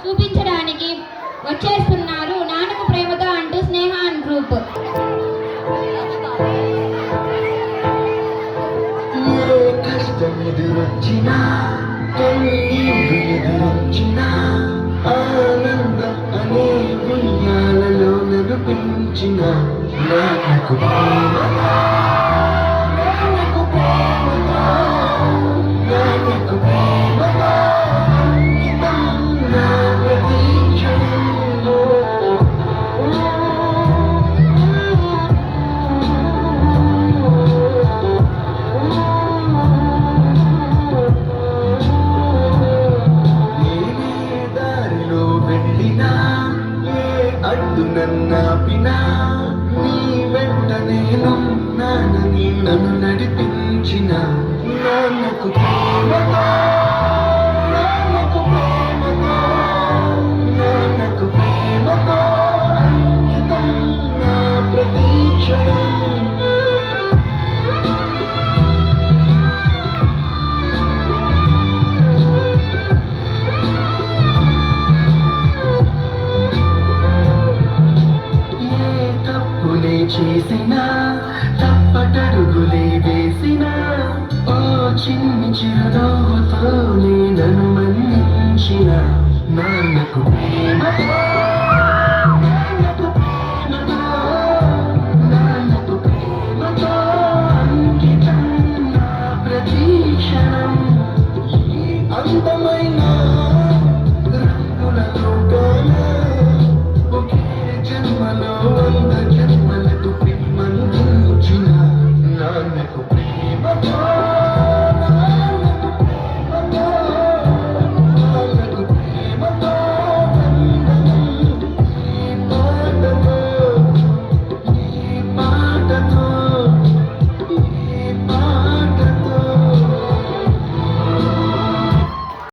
చూపించడానికి వచ్చేస్తున్నారు నాన్నకు ప్రేమతో అంటూ స్నేహ అండ్ గ్రూప్. ఎదురొచ్చినా కన్నీరు ఎదురొచ్చినా ఆనందం అనే ఉయ్యాలలో నడిపించిన నాకు ప్రేమగా నాకు ప్రేమగా నాకు ప్రేమగా అంకితం నా ప్రతీక్షణం. అడ్డు నన్నాపినా నీ వెంట నేనున్నానని నన్ను నడిపించిన నాన్నకు ప్రేమగా నాన్నకు ప్రేమగా నాన్నకు ప్రేమగా అంకితం నా ప్రతీక్షణం. చేసినా తప్పటడుగులే వేసినా ఓ చిన్ని చిరునవ్వుతో నన్ను మన్నించిన నాన్నకు ప్రేమగా